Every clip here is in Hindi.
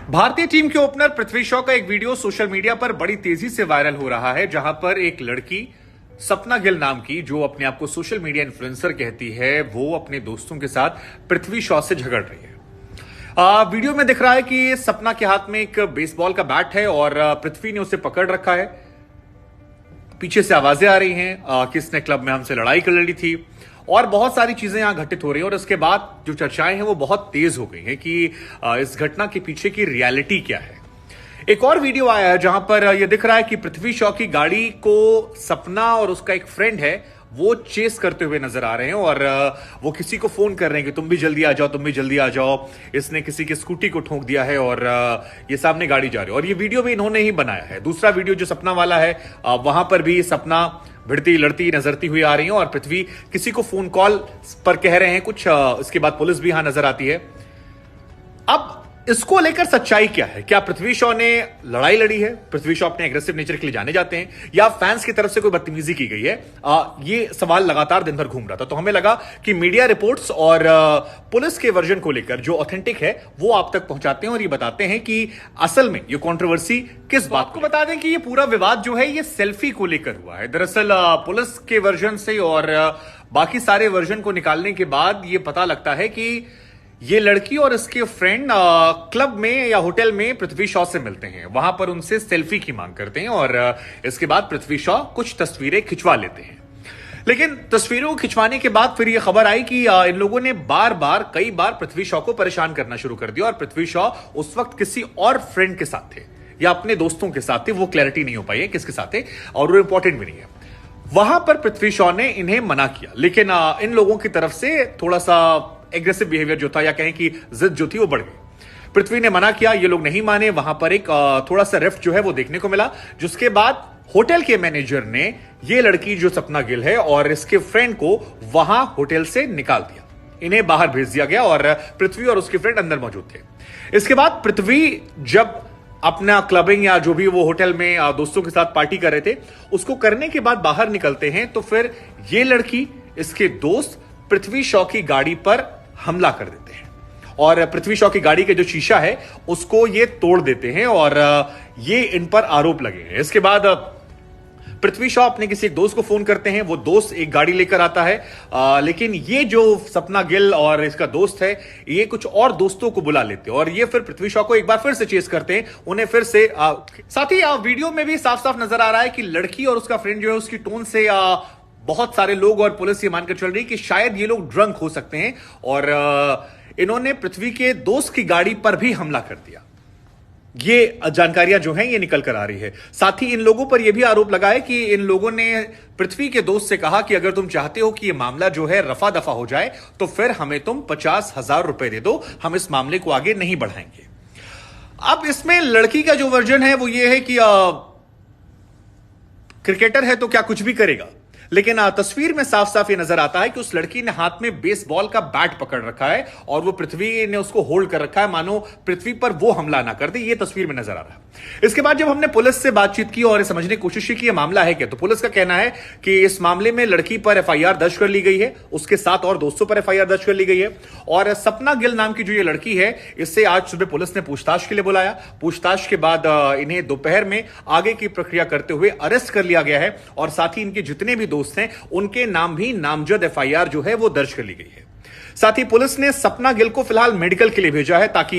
भारतीय टीम के ओपनर पृथ्वी शॉ का एक वीडियो सोशल मीडिया पर बड़ी तेजी से वायरल हो रहा है, जहां पर एक लड़की सपना गिल नाम की, जो अपने आप को सोशल मीडिया इन्फ्लुएंसर कहती है, वो अपने दोस्तों के साथ पृथ्वी शॉ से झगड़ रही है। वीडियो में दिख रहा है कि सपना के हाथ में एक बेसबॉल का बैट है और पृथ्वी ने उसे पकड़ रखा है। पीछे से आवाजें आ रही हैं कि इसने क्लब में हमसे लड़ाई कर ली थी और बहुत सारी चीजें यहां घटित हो रही हैं। और इसके बाद जो चर्चाएं हैं वो बहुत तेज हो गई हैं कि इस घटना के पीछे की रियलिटी क्या है। एक और वीडियो आया है जहां पर यह दिख रहा है कि पृथ्वी शॉ की गाड़ी को सपना और उसका एक फ्रेंड है वो चेस करते हुए नजर आ रहे हैं और वो किसी को फोन कर रहे हैं कि तुम भी जल्दी आ जाओ, तुम भी जल्दी आ जाओ। इसने किसी की स्कूटी को ठोक दिया है और ये सामने गाड़ी जा रही है। और ये वीडियो भी इन्होंने ही बनाया है। दूसरा वीडियो जो सपना वाला है, वहां पर भी सपना भिड़ती लड़ती नजरती हुई आ रही है और पृथ्वी किसी को फोन कॉल पर कह रहे हैं कुछ। इसके बाद पुलिस भी यहां नजर आती है। अब इसको लेकर सच्चाई क्या है? क्या पृथ्वी शॉ ने लड़ाई लड़ी है? पृथ्वी शॉ अपने एग्रेसिव नेचर के लिए जाने जाते हैं, या फैंस की तरफ से कोई बदतमीजी की गई है? ये सवाल लगातार दिन भर घूम रहा था। तो हमें लगा कि मीडिया रिपोर्ट्स और पुलिस के वर्जन को लेकर जो ऑथेंटिक है वो आप तक पहुंचाते हैं और ये बताते हैं कि असल में ये कंट्रोवर्सी किस बात को। बता दें कि ये पूरा विवाद जो है ये सेल्फी को लेकर हुआ है। दरअसल पुलिस के वर्जन से और बाकी सारे वर्जन को निकालने के बाद ये पता लगता है कि ये लड़की और इसके फ्रेंड क्लब में या होटल में पृथ्वी शॉ से मिलते हैं। वहां पर उनसे सेल्फी की मांग करते हैं और इसके बाद पृथ्वी शॉ कुछ तस्वीरें खिंचवा लेते हैं। लेकिन तस्वीरों को खिंचवाने के बाद फिर यह खबर आई कि इन लोगों ने कई बार पृथ्वी शॉ को परेशान करना शुरू कर दिया और पृथ्वी शॉ उस वक्त किसी और फ्रेंड के साथ थे या अपने दोस्तों के साथ थे। वो क्लैरिटी नहीं हो पाई है किसके साथ थे और वो इंपॉर्टेंट भी नहीं है। वहां पर पृथ्वी शॉ ने इन्हें मना किया, लेकिन इन लोगों की तरफ से थोड़ा सा एग्रेसिव बिहेवियर जो था, या कहें कि जिद जो थी, वो बढ़ गई। पृथ्वी ने मना किया, ये लोग नहीं माने। वहां पर एक थोड़ा सा रिफ्ट जो है वो देखने को मिला, जिसके बाद होटल के मैनेजर ने ये लड़की जो सपना गिल है और इसके फ्रेंड को वहां होटल से निकाल दिया। इन्हें बाहर भेज दिया गया और पृथ्वी और उसके फ्रेंड अंदर मौजूद थे। इसके बाद पृथ्वी जब अपना क्लबिंग या जो भी वो होटल में दोस्तों के साथ पार्टी कर रहे थे, उसको करने के बाद बाहर निकलते हैं तो फिर ये लड़की, इसके दोस्त पृथ्वी शॉ की गाड़ी पर हमला कर देते हैं और पृथ्वी शॉ की गाड़ी के जो शीशा है उसको ये तोड़ देते हैं और ये इन पर आरोप लगे हैं। इसके बाद पृथ्वी शॉ अपने किसी एक दोस्त को फोन करते हैं। वो दोस्त एक गाड़ी लेकर आता है, लेकिन ये जो सपना गिल और इसका दोस्त है ये कुछ और दोस्तों को बुला लेते हैं और ये फिर पृथ्वी शॉ को एक बार फिर से चेस करते हैं, उन्हें फिर से साथ ही वीडियो में भी साफ साफ नजर आ रहा है कि लड़की और उसका फ्रेंड जो है उसकी टोन से बहुत सारे लोग और पुलिस ये मानकर चल रही है कि शायद ये लोग ड्रंक हो सकते हैं और इन्होंने पृथ्वी के दोस्त की गाड़ी पर भी हमला कर दिया। ये जानकारियां जो हैं ये निकल कर आ रही है। साथ ही इन लोगों पर यह भी आरोप लगा है कि इन लोगों ने पृथ्वी के दोस्त से कहा कि अगर तुम चाहते हो कि यह मामला जो है रफा दफा हो जाए तो फिर हमें तुम 50,000 रुपए दे दो, हम इस मामले को आगे नहीं बढ़ाएंगे। अब इसमें लड़की का जो वर्जन है वो ये है कि क्रिकेटर है तो क्या कुछ भी करेगा, लेकिन तस्वीर में साफ साफ ये नजर आता है कि उस लड़की ने हाथ में बेसबॉल का बैट पकड़ रखा है और वो पृथ्वी ने उसको होल्ड कर रखा है, मानो पृथ्वी पर वो हमला ना कर दे। ये तस्वीर में नजर आ रहा है। इसके बाद जब हमने पुलिस से बातचीत की और समझने की कोशिश की यह मामला है क्या, तो पुलिस का कहना है कि इस मामले में लड़की पर एफआईआर दर्ज कर ली गई है, उसके 7 और दोस्तों पर एफआईआर दर्ज कर ली गई है और सपना गिल नाम की जो ये लड़की है इससे आज सुबह पुलिस ने पूछताछ के लिए बुलाया। पूछताछ के बाद इन्हें दोपहर में आगे की प्रक्रिया करते हुए अरेस्ट कर लिया गया है और साथ ही इनके जितने भी दोस्त हैं उनके नाम भी नामजद एफआईआर जो है वो दर्ज कर ली गई है। साथ ही पुलिस ने सपना गिल को फिलहाल मेडिकल के लिए भेजा है ताकि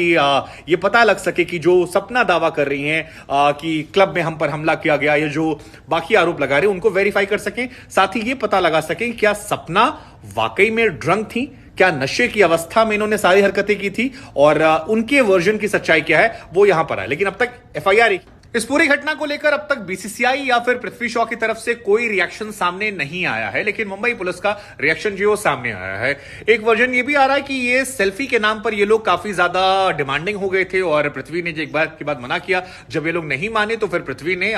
ये पता लग सके कि जो सपना दावा कर रही हैं कि क्लब में हम पर हमला किया गया, या जो बाकी आरोप लगा रहे हैं उनको वेरीफाई कर सकें। साथ ही ये पता लगा सकें क्या सपना वाकई में ड्रंक थी, क्या नशे की अवस्था में इन्होंने सारी हरकतें की थी और उनके वर्जन की सच्चाई क्या है वो यहां पर है। लेकिन अब तक एफआईआर इस पूरी घटना को लेकर अब तक बीसीसीआई या फिर पृथ्वी शॉ की तरफ से कोई रिएक्शन सामने नहीं आया है, लेकिन मुंबई पुलिस का रिएक्शन जो सामने आया है। एक वर्जन ये भी आ रहा है कि ये सेल्फी के नाम पर ये लोग काफी ज्यादा डिमांडिंग हो गए थे और पृथ्वी ने एक बार के बाद मना किया। जब ये लोग नहीं माने तो फिर पृथ्वी ने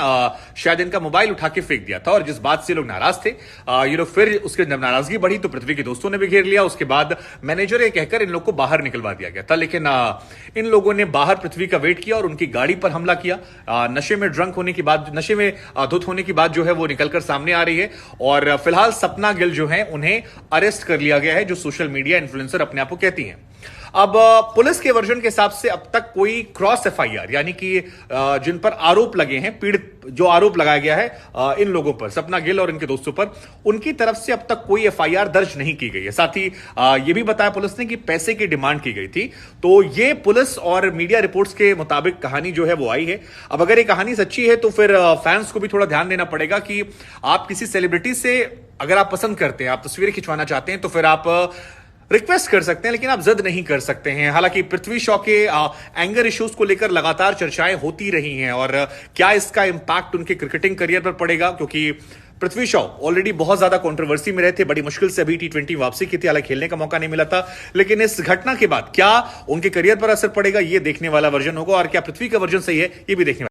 शायद इनका मोबाइल उठा के फेंक दिया था और जिस बात से लोग नाराज थे ये लोग फिर उसके जब नाराजगी बढ़ी तो पृथ्वी के दोस्तों ने भी घेर लिया। उसके बाद मैनेजर ये कहकर इन लोग को बाहर निकलवा दिया गया था, लेकिन इन लोगों ने बाहर पृथ्वी का वेट किया और उनकी गाड़ी पर हमला किया। नशे में ड्रंक होने की बात, नशे में धुत होने की बात जो है वो निकलकर सामने आ रही है और फिलहाल सपना गिल जो है उन्हें अरेस्ट कर लिया गया है, जो सोशल मीडिया इन्फ्लुएंसर अपने आप को कहती हैं। अब पुलिस के वर्जन के हिसाब से अब तक कोई क्रॉस एफआईआर यानी कि जिन पर आरोप लगे हैं, पीड़ित जो आरोप लगाया गया है इन लोगों पर, सपना गिल और इनके दोस्तों पर, उनकी तरफ से अब तक कोई एफआईआर दर्ज नहीं की गई है। साथ ही यह भी बताया पुलिस ने कि पैसे की डिमांड की गई थी। तो यह पुलिस और मीडिया रिपोर्ट्स के मुताबिक कहानी जो है वो आई है। अब अगर ये कहानी सच्ची है तो फिर फैंस को भी थोड़ा ध्यान देना पड़ेगा कि आप किसी सेलिब्रिटी से अगर आप पसंद करते हैं, आप तस्वीरें खिंचवाना चाहते हैं, तो फिर आप रिक्वेस्ट कर सकते हैं, लेकिन आप जिद नहीं कर सकते हैं। हालांकि पृथ्वी शॉ के एंगर इश्यूज को लेकर लगातार चर्चाएं होती रही हैं और क्या इसका इंपैक्ट उनके क्रिकेटिंग करियर पर पड़ेगा, क्योंकि पृथ्वी शॉ ऑलरेडी बहुत ज्यादा कंट्रोवर्सी में रहे थे। बड़ी मुश्किल से अभी T20 वापसी की थी, हालांकि खेलने का मौका नहीं मिला था। लेकिन इस घटना के बाद क्या उनके करियर पर असर पड़ेगा, यह देखने वाला वर्जन होगा, और क्या पृथ्वी का वर्जन सही है, यह भी देखने वाला।